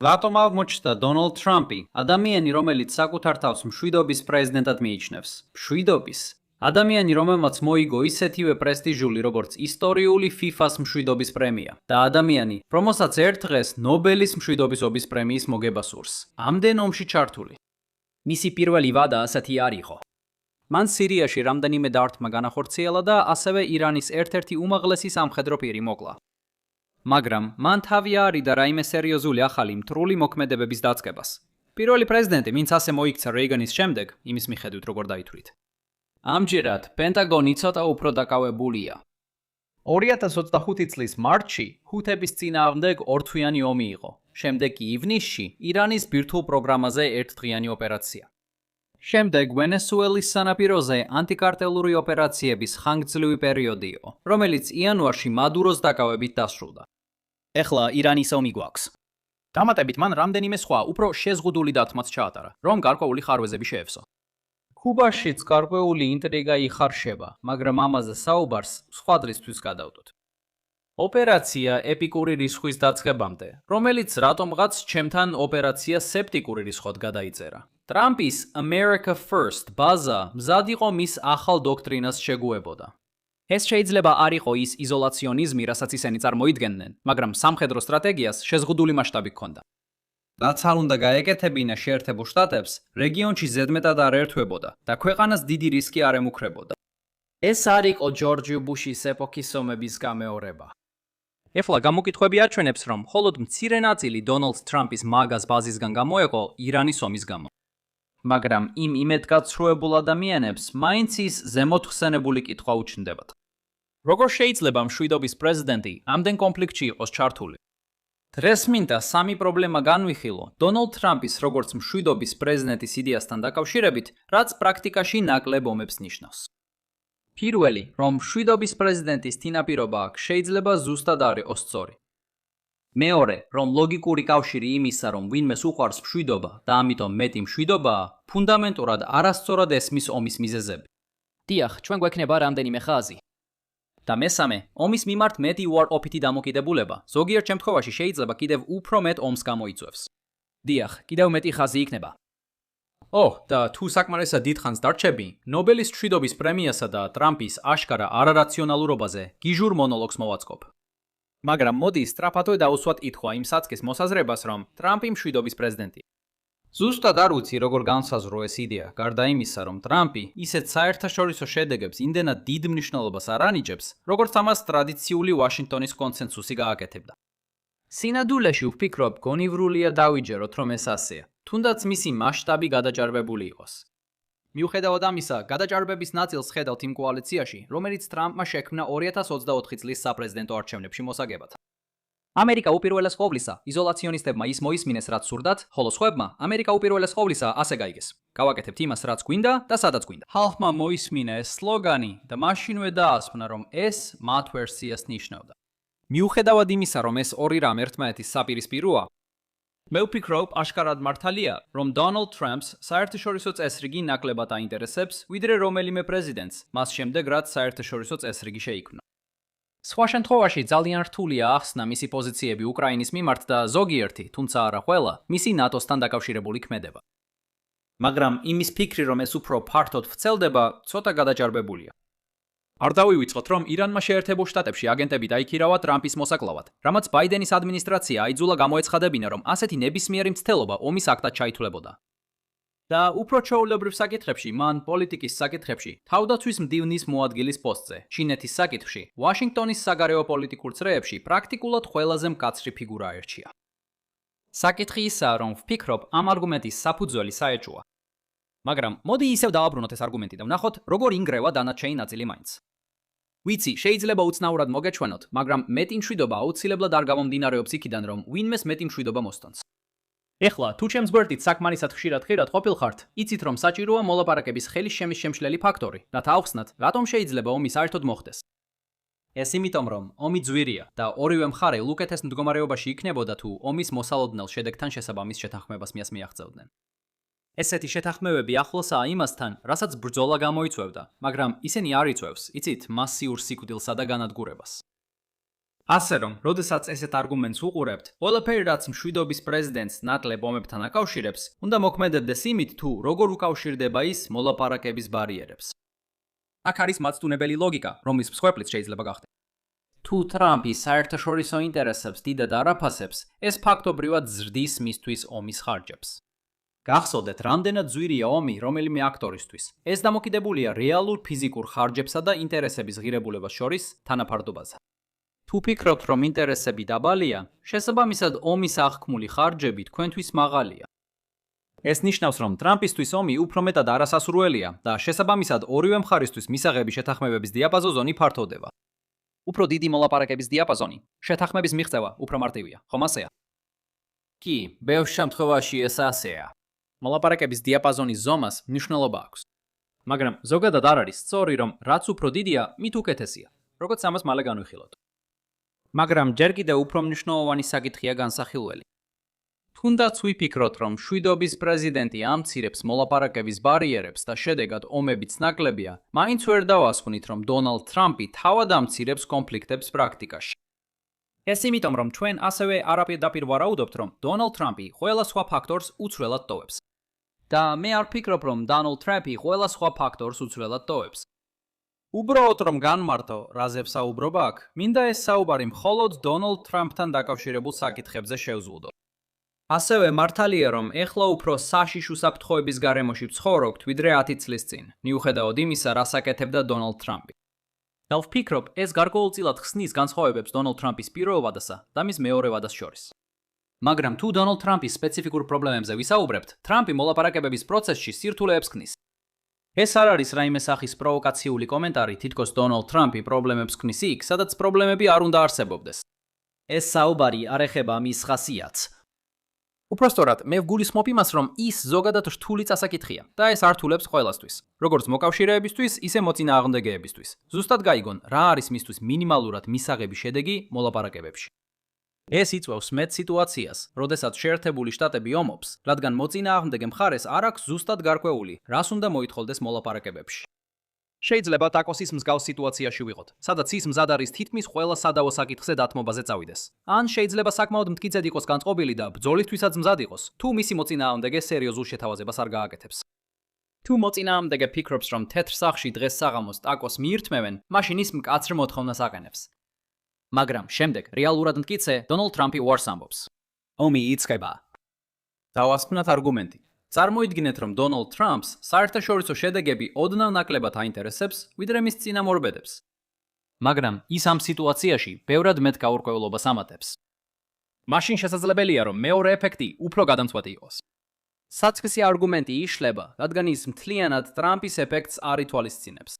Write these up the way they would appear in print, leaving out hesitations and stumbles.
რატომ აღმოჩნდა დონალდ ტრამპი, ადამიანი, რომელიც საკუთარ თავს მშვიდობის პრეზიდენტად მიიჩნევს? მშვიდობის. ადამიანი, რომელმაც მოიგო ისეთივე პრესტიჟული, როგორც ისტორიული FIFA-ს მშვიდობის პრემია და ადამიანი, რომელსაც ერთ დღეს ნობელის მშვიდობის ობის პრემიის მოგება სურს. ამდენ ომში ჩართული. მისი პირველი ვადა ასეთი არ იყო. მან სირიაში რამდენიმე დარტყმა განახორციელა და ასევე ირანის ერთ-ერთი უმაღლესი სამხედრო პირი მოკლა. მაგრამ მან თავი არიდა რაიმე სერიოზული ახალი მტრული მოქმედებების დაწყებას. პირველი პრეზიდენტი, ვინც ასე მოიქცა რეიგანის შემდეგ, იმის მიხედვით როგორ დაითვლით. ამჯერად პენტაგონი ცოტა უფრო დაკავებულია. 2025 წლის მარტში ჰუთების წინააღმდეგ ორთვიანი ომი იყო. შემდეგ კი ივნისში ირანის ბირთვულ პროგრამაზე ერთდღიანი ოპერაცია. შემდეგ ვენესუელის სანაპიროზე ანტიკარტელური ოპერაციების ხანგრძლივი პერიოდი იყო, რომელიც იანვარში მადუროს დაკავებით დასრულდა. ეხლა ირანის ომი გვაქვს. დამატებით მან რამდენიმე სხვა უფრო შეზღუდული დათმაც ჩაატარა, რომ გარკვეული ხარვეზები შეეվსო. ქუბაშიც გარკვეული ინტრიგა იხარშება, მაგრამ ამაზე საუბარს სხვა დრისთვის გადავდოთ. ოპერაცია ეპიკური რისხვის დაწყებამდე, რომელიც რატომღაც ჩემთან ოპერაცია სეპტიკური რისხვად გადაიწერა. ტრამპის America First ბაზა მზად იყო მის ახალ დოქტრინას შეგუებოდა. ეს შეიძლება არ იყო ის იზოლაციონიზმი, რასაც ისინი წარმოიდგენდნენ, მაგრამ სამხედრო სტრატეგიას შეზღუდული მასშტაბი ჰქონდა. რაც არ უნდა გაეკეთებინა შეერთებულ შტატებს, რეგიონში ზედმეტად არ ერთვებოდა და ქვეყანას დიდი რისკი არ ემუქრებოდა. ეს არ იყო ჯორჯ ბუშის ეპოქის ომების გამეორება. ეხლა გამოკითხვები აჩვენებს, რომ მხოლოდ მცირე ნაწილი დონალდ ტრამპის მაგას ბაზისგან გამოეყო ირანის ომის გამო. მაგრამ იმ იმედგაცრუებულ ადამიანებს მაინც ის ზემოთხსენებული კითხვა უჩნდებათ. როგორ შეიძლება მშვიდობის პრეზიდენტი ამდენ კონფლიქტში იყოს ჩართული? დღეს მინდა სამი პრობლემა განვიხილო დონალდ ტრამპის როგორც მშვიდობის პრეზიდენტის იდეასთან დაკავშირებით, რაც პრაქტიკაში ნაკლებ ომებს ნიშნავს. პირველი, რომ მშვიდობის პრეზიდენტის თინაპირობა აქ შეიძლება ზუსტად არ იყოს სწორი. მეორე, რომ ლოგიკური კავშირი იმისა, რომ ვინმეს უყვარს მშვიდობა და ამიტომ მეტი მშვიდობაა, ფუნდამენტურად არასწორად ესმის ომის მიზეზები. დიახ, ჩვენ გვექნება რამდენიმე ხაზი. და მესამე, ომის მიმართ მეტი უარყოფითი დამოკიდებულება, ზოგიერთ შემთხვევაში შეიძლება კიდევ უფრო მეტ ომს გამოიწვევს. დიახ, კიდევ მეტი ხაზი იქნება. და თუ საკმარისად დიდხანს დარჩები, ნობელის მშვიდობის პრემიასა და ტრამპის აშკარა არარაციონალურობაზე გიჟურ მონოლოგს მოვაწყობ. მაგრამ მოდი სწრაფადვე დავუსვათ კითხვა იმ საწყის მოსაზრებას, რომ ტრამპი მშვიდობის პრეზიდენტია. ზუსტად არ ვიცი, როგორ განსაზღვრო ეს იდეა, გარდა იმისა, რომ ტრამპი ისეთ საერთაშორისო შედეგებს იმდენად დიდ მნიშვნელობას არ ანიჭებს, როგორც ამას ტრადიციული ვაშინგტონის კონსენსუსი გააკეთებდა. სინადულეში ვფიქრობ, გონივრულია დავიჯეროთ, რომ ეს ასეა, თუნდაც მისი მასშტაბი გადაჭარბებული იყოს. მიუხედავად ამისა, გადაჭარბების ნაწილს ხედავთ იმ კოალიციაში, რომელიც ტრამპმა შექმნა 2024 წლის საპრეზიდენტო არჩევნებში მოსაგებად. ამერიკა უპირველეს ყოვლისა იზოლაციონისტებმა ის მოისმინეს, რაც სურდათ, ხოლო სხვებმა ამერიკა უპირველეს ყოვლისა ასე გაიგეს. გავაკეთებთ იმას, რაც გვინდა და სადაც გვინდა. ხალხმა მოისმინა ეს სლოგანი და მაშინვე დაასკვნა, რომ ეს მათ ვერსიას ნიშნავდა. მიუხედავად იმისა, რომ ეს ორი რამ ერთმანეთის საპირისპიროა, მე ვფიქრობ, აშკარად მართალია, რომ დონალდ ტრამპს საერთაშორისო წესრიგი ნაკლებად აინტერესებს, ვიდრე რომელიმე პრეზიდენტს, მას შემდეგ რაც საერთაშორისო წესრიგი შეიქმნა. სხვა შემთხვევაში ძალიან რთულია ახსნა მისი პოზიციები უკრაინის მიმართ და ზოგიერთი, თუმცა არა ყველა, მისი ნატოსთან დაკავშირებული ქმედება. მაგრამ იმის ფიქრი, რომ ეს უფრო ფართოდ ვრცელდება, ცოტა გადაჭარბებულია. არ დავივიწყოთ, რომ ირანმა შეერთებულ შტატებში აგენტები დაიქირავა ტრამპის მოსაკლავად, რამაც ბაიდენის ადმინისტრაცია აიძულა გამოეცხადებინა, რომ ასეთი ნებისმიერი მცდელობა ომის აქტად ჩაითვლებოდა. და უფრო ჩვეულებრივ საკითხებში, მან პოლიტიკის საკითხებში, თავდაცვის მდივნის მოადგილის პოსტზე, ჩინეთის საკითხში, ვაშინგტონის საგარეო პოლიტიკურ წრეებში პრაქტიკულად ყველაზე მკაცრი ფიგურა ერჩია. საკითხი ისაა, რომ ვფიქრობ, ამ არგუმენტის საფუძველი საეჭვოა. მაგრამ მოდი ისევ დავაბრუნოთ ეს არგუმენტი და ვნახოთ, როგორ ინგრევა დანარჩენი ნაწილი მაინც. ვიცი, შეიძლება უცნაურად მოგეჩვენოთ, მაგრამ მეტი მშვიდობა აუცილებლად არ გამომდინარეობს იქიდან, რომ ვინმეს მეტი მშვიდობა მოსწონს. ეხლა, თუ ჩემს გვერდით საკმარისად ხშირად ყოფილხართ, იცით, რომ საჭიროა მოლაპარაკების ხელის შემის შემშლელი ფაქტორი, რათა ავხსნათ, რატომ შეიძლება ომი საერთოდ მოხდეს. ეს იმიტომ, რომ ომი ძვირია და ორივე მხარე უკეთეს მდგომარეობაში იქნებოდა თუ ომის მოსალოდნელ შედეგთან შესაბამის შეთანხმებას მიაღწევდნენ. ესეთი შეთანხმებები ახლოსაა იმასთან, რასაც ბრძოლა გამოიწვევდა, მაგრამ ისინი არ იწვევს, იცით, მასიურ სიკვდილსა და განადგურებას. ასე რომ, როდესაც ესეთ არგუმენტს უყურებთ, ყველაფერი რაც მშვიდობის პრეზიდენტს ნაკლებ ომებთან აკავშირებს, უნდა მოქმედებდეს იმით, თუ როგორ უკავშირდება ის მოლაპარაკების ბარიერებს. აქ არის მაცდუნებელი ლოგიკა, რომლის მსხვერპლიც შეიძლება გახდეს. თუ ტრამპი საერთაშორისო ინტერესებს დიდად არ აფასებს, ეს ფაქტობრივად ზრდის მისთვის ომის ხარჯებს. გახსოვდეთ, რამდენად ძვირია ომი რომელიმე აქტორისთვის. ეს დამოკიდებულია რეალურ ფიზიკურ ხარჯებსა და ინტერესების ღირებულებას შორის თანაფარდობაზე. თუ ფიქრობთ, რომ ინტერესები დაბალია, შესაბამისად ომის აღქმული ხარჯები თქვენთვის მაღალია. ეს ნიშნავს, რომ ტრამპისთვის ომი უფრო მეტად არასასურველია და შესაბამისად ორივე მხარისთვის მისაღები შეთანხმებების დიაპაზონი ფართოვდება. უფრო დიდი მოლაპარაკების დიაპაზონი, შეთანხმების მიღწევა უფრო მარტივია, ხომ ასეა? კი, ბევრ შემთხვევაში ეს ასეა. მოლაპარაკების დიაპაზონის ზომას მნიშვნელობა აქვს. მაგრამ ზოგადად არ არის სწორი, რომ რაც უფრო დიდია, მით უკეთესია. როგორც ამას მალე განვიხილოთ. მაგრამ ჯერ კიდევ უფრო მნიშვნელოვანი საკითხია განსახილველი. თუნდაც ვიფიქროთ, რომ მშვიდობის პრეზიდენტი ამცირებს მოლაპარაკების ბარიერებს და შედეგად ომებიც ნაკლებია, მაინც ვერ დავასხვნით, რომ დონალდ ტრამპი თავად ამცირებს კონფლიქტებს პრაქტიკაში. ეს იმიტომ, რომ ჩვენ ასევე არაპირდაპირ ვარაუდობთ, რომ დონალდ ტრამპი ყველა სხვა ფაქტორს უცვლელად ტოვებს. და მე არ ვფიქრობ, რომ დონალდ ტრამპი ყველა სხვა ფაქტორს უცვლელად ტოვებს. უბრალოდ რომ განმარტო, რაზე ვსაუბრობ აქ, მინდა ეს საუბარი მხოლოდ დონალდ ტრამპთან დაკავშირებულ საკითხებზე შევზღუდო. ასევე მართალია, რომ ეხლა უფრო საშიშ უსაფრთხოების გარემოში ვცხოვრობთ, ვიდრე 10 წლის წინ, მიუხედავად იმისა, რას აკეთებდა დონალდ ტრამპი. და ვფიქრობ, ეს გარკვეულწილად ხსნის განსხვავებებს დონალდ ტრამპის პირველ ვადასა და მის მეორე ვადას შორის. მაგრამ თუ დონალდ ტრამპის სპეციფიკურ პრობლემებზე ვისაუბრებთ, ტრამპი მოლაპარაკებების პროცესში სირთულეებს ქმნის. ეს არ არის რაიმე სახის პროვოკაციული კომენტარი, თითქოს დონალდ ტრამპი პრობლემებს ქმნის იქ, სადაც პრობლემები არ უნდა არსებობდეს. ეს საუბარი არ ეხება მის ხასიათს. უпростоრად, მე ვგულისხმობ იმას, რომ ის ზოგადად რთული წასაკითხია და ეს ართულებს ყველასთვის, როგორც მოკავშირეებისთვის, ისე მოწინააღმდეგეებისთვის. ზუსტად გაიგონ, რა არის მისთვის მინიმალურად მისაღები შედეგი მოლაპარაკებებში. ეს იწვევს მეტ სიტუაციას, როდესაც შეერთებული შტატები ომობს, რადგან მოწინააღმდეგე მხარეს არ აქვს ზუსტად გარკვეული, რას უნდა მოითხოვდეს მოლაპარაკებებში. შეიძლება ტაკოსის მსგავს სიტუაციაში ვიყოთ, სადაც ის მზად არის თითქმის ყველა სადავო საკითხზე დათმობაზე წავიდეს. ან შეიძლება საკმაოდ მტკიცედ იყოს განწყობილი და ბრძოლისთვისაც მზად იყოს, თუ მისი მოწინააღმდეგე სერიოზულ შეთავაზებას არ გააკეთებს. თუ მოწინააღმდეგე ფიქრობს, რომ თეთრ სახლში დღეს საღამოს ტაკოს მიირთმევენ, მაშინ ის მკაცრ მოთხოვნას აყენებს. მაგრამ შემდეგ რეალურად მტკიცე დონალდ ტრამპი უარს ამბობს. ომი იწყება. დავასკვნათ არგუმენტი. წარმოიდგინეთ, რომ დონალდ ტრამპს საერთაშორისო შედეგები ოდნავ ნაკლებად აინტერესებს, ვიდრე მის წინამორბედებს. მაგრამ ის ამ სიტუაციაში ბევრად მეტ გაურკვევლობას ამატებს. მაშინ შესაძლებელია, რომ მეორე ეფექტი უფრო გადამწყვეტი იყოს. საწყისი არგუმენტი იშლება, რადგან ის მთლიანად ტრამპის ეფექტს არ ითვალისწინებს.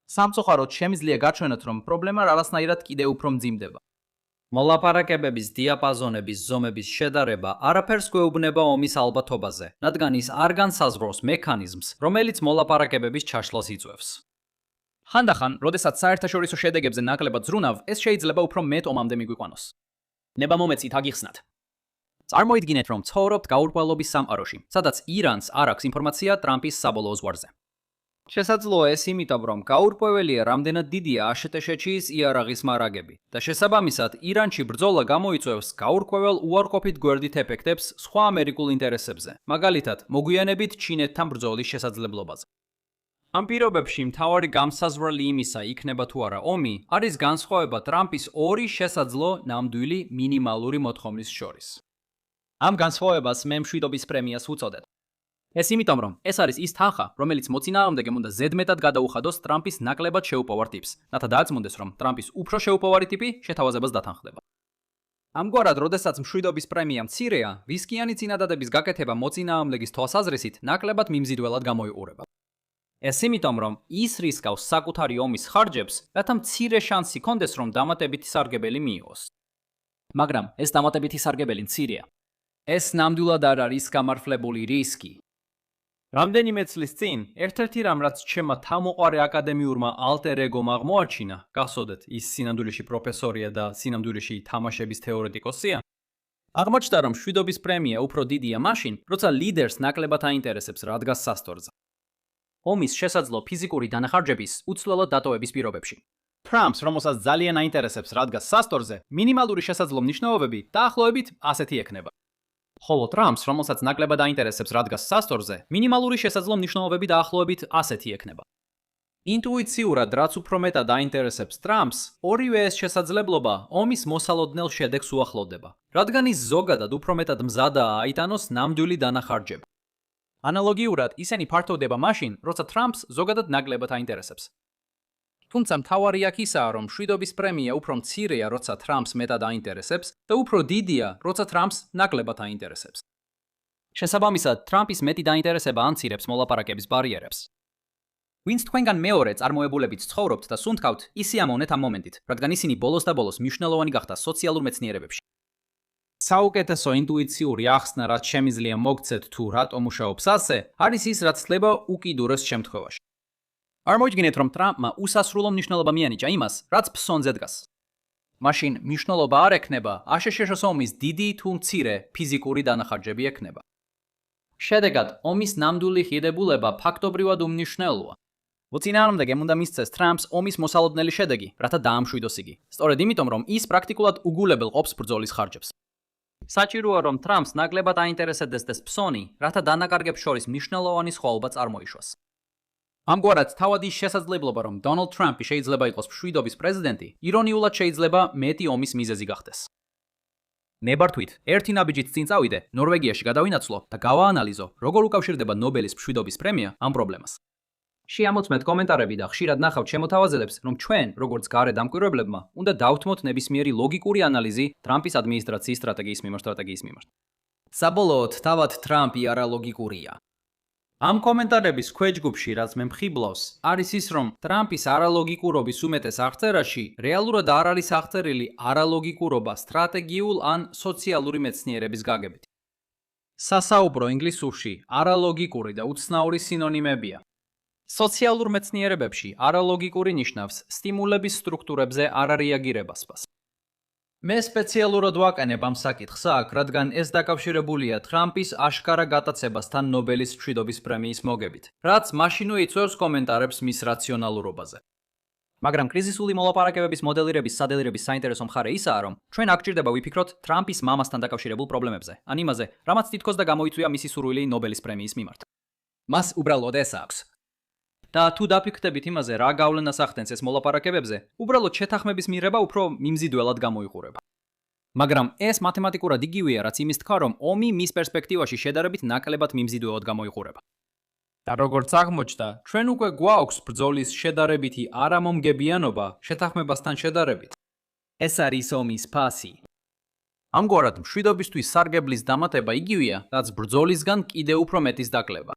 სამწუხაროდ შემიძლია გაჩვენოთ, რომ პრობლემა რაღაცნაირად კიდევ უფრო მძიმდება. მოლაპარაკებების დიაპაზონების ზომების შედარება არაფერს გვეუბნება ომის ალბათობაზე, რადგან ის არ განსაზღვროს მექანიზმს, რომელიც მოლაპარაკებების ჩაშლას იწვევს. ხანდახან, როდესაც საერთაშორისო შედეგებზე ნაკლებად ზრუნავ, ეს შეიძლება უფრო მეტ ომამდე მიგვიყვანოს. ნება მომეცით აგიხსნათ. წარმოიდგინეთ, რომ ცხოვრობთ გაურკვევლობის სამყაროში, სადაც ირანს არ აქვს ინფორმაცია ტრამპის საბოლოო ზღვარზე. შესაძლოა ეს იმიტომ, რომ გაურკვეველია, რამდენად დიდია აშტშ-ის იარაღის მარაგები და შესაბამისად ირანში ბრძოლა გამოიწვევს გაურკვეվել უარყოფით გვერდით ეფექტებს სხვა ამერიკულ ინტერესებზე, მაგალითად, მოგვიანებით ჩინეთთან ბრძოლის შესაძლებლობაზე. ამ პირობებში მთავარი გამსაზღვრელი იმისა იქნება თუ არა ომი, არის განსხვავება ტრამპის ორი შესაძლო ნამდვილი მინიმალური მოთხოვნის შორის. ამ განსხვავებას მე მშვიდობის პრემიას ვუწოდებ. ეს იმიტომ, რომ ეს არის ის თანხა, რომელიც მოწინააღმდეგემ უნდა ზედმეტად გადაუხადოს ტრამპის ნაკლებად შეუპოვარ ტიპს, რათა დააწმუნდეს, რომ ტრამპის უფრო შეუპოვარი ტიპი შეთავაზებას დათანხმდება. ამგვარად, როდესაც მშვიდობის პრემია მცირეა, რისკიანი წინადადების გაკეთება მოწინააღმდეგის თვალსაზრისით ნაკლებად მიმზიდველად გამოიყურება. ეს იმიტომ, რომ ის რისკავს საკუთარი ომის ხარჯებს, რათა მცირე შანსი კონდეს, რომ დამატებითი სარგებელი მიიღოს. მაგრამ ეს დამატებითი სარგებელი მცირეა. ეს ნამდვილად არ არის გამართლებული რისკი. რამდენიმე წლის წინ, ერთ-ერთი რამ, რაც ჩემმა თავმოყარე აკადემიურმა ალტერ ეგომ აღმოაჩინა, გახსოვდეთ, ის სინამდვილეში პროფესორია და სინამდვილეში თამაშების თეორეტიკოსია, აღმოჩნდა, რომ მშვიდობის პრემია უფრო დიდია მაშინ, როცა ლიდერს ნაკლებად აინტერესებს რა დგას სასწორზე. ომის შესაძლო ფიზიკური დანახარჯების უცვლელად დატოვების პირობებში. Trumps, რომელსაც ძალიან აინტერესებს რა დგას სასტორზე, მინიმალური შესაძლო მნიშვნელობები დაახლოებით ასეთი ექნება. ხოლო Trumps, რომელსაც ნაკლებად აინტერესებს რა დგას სასტორზე, მინიმალური შესაძლო მნიშვნელობები დაახლოებით ასეთი ექნება. ინტუიციურად, რაც უფრო მეტად აინტერესებს Trumps, ორივე ეს შესაძლებლობა ომის მოსალოდნელ შედეგს უახლოვდება, რადგან ის ზოგადად უფრო მეტად მზადაა აიტანოს ნამდვილი დანახარჯება. ანალოგიურად, ისინი ფართოვდება მაშინ, როცა Trumps ზოგადად ნაკლებად აინტერესებს. თუმცა მთავარი აქ ისაა, რომ მშვიდობის პრემია უფრო მცირეა, როცა Trumps მეტად აინტერესებს და უფრო დიდია, როცა Trumps ნაკლებად აინტერესებს. შესაბამისად, Trump-ის მეტი დაინტერესება ამცირებს მოლაპარაკების ბარიერებს. ვინც თქვენგან მეორე წარმოებულებით ცხოვრობთ და სუნთქავთ, ისი ამოვნეთ ამ მომენტით, რადგან ისინი ბოლოს და ბოლოს მნიშვნელოვანი გახდა სოციალურ მეცნიერებებში. საუკეთესო ინტუიციური ახსნა, რაც შემიძლია მოგცეთ თუ რატომ მუშაობს ასე, არის ის, რაც ხდება უკიდურეს შემთხვევაში. არ მოიდგინეთ, რომ Trump-მა უსასრულო მნიშვნელობა მიანიჭა იმას, რაც ფსონზე დგას. მაშინ მნიშვნელობა არ ექნება, აშშ-ის ომის დიდი თუ მცირე ფიზიკური დანახარჯები ექნება. შედეგად, ომის ნამდვილი ღირებულება ფაქტობრივად უმნიშვნელოა. მოწინააღმდეგემ უნდა მისცეს Trumps ომის მოსალოდნელი შედეგი, რათა დაამშვიდოს იგი. სწორედ იმიტომ, რომ ის პრაქტიკულად უგულებელ ყოფს ბრძოლის ხარჯებს. საჭიროა, რომ Trumps ნაკლებად აინტერესებდეს ეს ფსონი, რათა დანაკარგებს შორის მნიშვნელოვანი სხვაობა წარმოიშვას. ამგვარად, თავად ის შესაძლებლობა, რომ Donald Trump შეიძლება იყოს მშვიდობის პრეზიდენტი, ირონიულად შეიძლება მეტი ომის მიზეზი გახდეს. ნებართვით, ერთი ნაბიჯით წინ წავიდე, ნორვეგიაში გადავინაცვლო და გავაანალიზო, როგორ უკავშირდება ნობელის მშვიდობის პრემია ამ პრობლემას. შეამოწმეთ კომენტარები და ხშირად ნახავთ შემოთავაზებებს, რომ ჩვენ, როგორც გარე დამკვირვებლებმა, უნდა დავთმოთ ნებისმიერი ლოგიკური ანალიზი Trump-ის ადმინისტრაციის სტრატეგიის მიმართ. საბოლოოდ, თავად Trump-ი არალოგიკურია. ამ კომენტარების ქვეჯგუფში, რაც მე მხიბლავს, არის ის, რომ Trump-ის არალოგიკურობის უმეტეს აღწერაში რეალურად არ არის აღწერილი არალოგიკურობა სტრატეგიულ ან სოციალური მეცნიერების გაგებით. სასაუბრო ინგლისურში არალოგიკური და უცნაური სინონიმებია. სოციალურ მეცნიერებებში არალოგიკური ნიშნავს სტიმულების სტრუქტურებზე არარეაგირებას. მე სპეციალურად ვაყენებ ამ საკითხს აქ, რადგან ეს დაკავშირებულია Trump-ის აშკარა გატაცებასთან ნობელის მშვიდობის პრემიის მოგებით, რაც მაშინვე იწვევს კომენტარებს მის რაციონალურობაზე. მაგრამ კრიზისული მოლაპარაკებების მოდელირების სადელირების საინტერესო მხარე ისაა, რომ ჩვენ აქ ჭირდება ვიფიქროთ Trump-ის მამასთან დაკავშირებულ პრობლემებზე, ან იმაზე, რამაც თითქოს და გამოიწვია მისი სურვილი ნობელის პრემიის მიმართ. მას უბრალოდ ეს აქვს. და თუ დაფიქრდებით იმაზე, რა გავლენას ახდენს ეს მოლაპარაკებებზე, უბრალოდ შეთანხმების მიღება უფრო მიმზიდველად გამოიყურება. მაგრამ ეს მათემატიკურად იგივეა, რაც იმის თქვა, რომ ომი მის პერსპექტივაში შედარებით ნაკლებად მიმზიდველად გამოიყურება. და როგორც აღმოჩნდა, ჩვენ უკვე გვაქვს ბრძოლის შედარებითი არამომგებიანობა შეთანხმებასთან შედარებით. ეს არის ომის ფასი. ამგვარად, მშვიდობისთვის სარგებლის დამატება იგივეა, რაც ბრძოლისგან კიდევ უფრო მეტის დაკლება.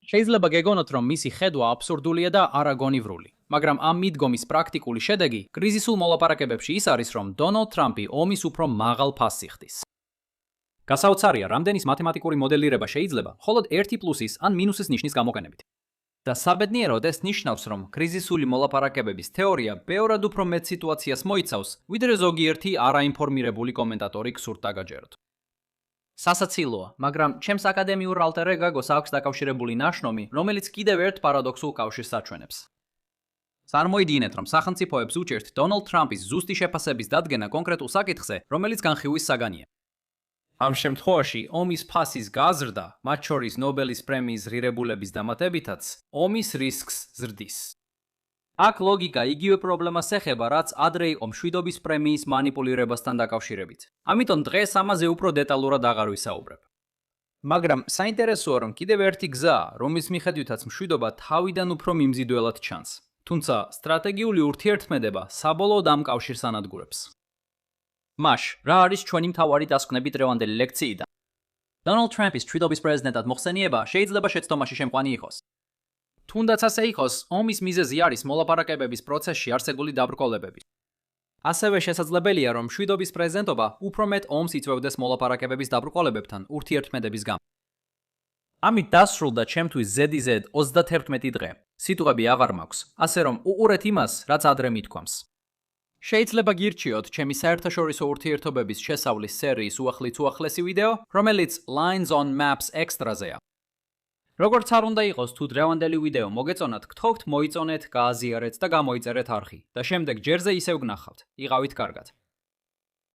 შეიძლება გეგონოთ, რომ მისი ხედვა აბსურდულია და არაგონივრული, მაგრამ ამ მიდგომის პრაქტიკული შედეგი კრიზისულ მოლაპარაკებებში ის არის, რომ Donald Trump-ი ომის უფრო მაღალ ფასს იხდის. გასაოცარია, რამდენის მათემატიკური მოდელირება შეიძლება მხოლოდ 1+-ის ან მინუსის ნიშნის გამოყენებით. და საბედნიეროდ ეს ნიშნავს, რომ კრიზისული მოლაპარაკებების თეორია ბევრად უფრო მეტ სიტუაციას მოიცავს, ვიდრე ზოგიერთი არაინფორმირებული კომენტატორი გსურთ დაგაჯეროთ. სასაცილოა, მაგრამ ჩემს აკადემიურ ალტერ ეგოს აქვს დაკავშირებული ნაშრომი, რომელიც კიდევ ერთ პარადოქსულ კავშირს აჩვენებს. წარმოიდგინეთ, რომ სახელმწიფოებს უჭირთ Donald Trump-ის ზუსტი შეფასების დადგენა კონკრეტულ საკითხზე, რომელიც განხილვის საგანია. ამ შემთხვევაში, ომის ფასის გაზრდა, მათ შორის ნობელის პრემიის ღირებულების დამატებითაც, ომის რისკს ზრდის. აქ ლოგიკა იგივე პრობლემას ეხება, რაც ადრე იყო მშვიდობის პრემიის მანიპულირებასთან დაკავშირებით. ამიტომ დღეს ამაზე უფრო დეტალურად აღარ ვისაუბრებ. მაგრამ საინტერესოა, რომ კიდევ ერთი გზაა, რომლის მიხედვითაც მშვიდობა თავიდან უფრო მიმზიდველად ჩანს. თუმცა სტრატეგიული ურთიერთმედება საბოლოოდ ამ კავშირს ანადგურებს. მაშ, რა არის ჩვენი მთავარი დასკვნები დღევანდელი ლექციიდან? Donald Trump-ის მშვიდობის პრეზიდენტად მოხსენება შეიძლება შეცდომაში შემყვანი იყოს. თუნდაც ასე იყოს, ომის მიზეზი არის მოლაპარაკებების პროცესში არსებული დაბრკოლებები. ასევე შესაძლებელია, რომ მშვიდობის პრეზიდენტობა უფრო მეტ ომს იწვევდეს მოლაპარაკებების დაბრკოლებებთან ურთიერთმედების გამო. ამით დასრულდა ჩემთვის ZZ 31 დღე. სიტყვები აღარ მაქვს, ასე რომ უყურეთ იმას, რაც ადრე მithქვამს. შეიძლება გირჩიოთ ჩემი საერთაშორისო ურთიერთობების შესავლის სერიის უახლეს ვიდეო, რომელიც Lines on Maps Extra-ზეა. როგორც არ უნდა იყოს, თუ დღევანდელი ვიდეო მოგეწონათ, გთხოვთ მოიწონეთ, გააზიარეთ და გამოიწერეთ არხი და შემდეგ ჯერზე ისევ გნახავთ. იყავით კარგად.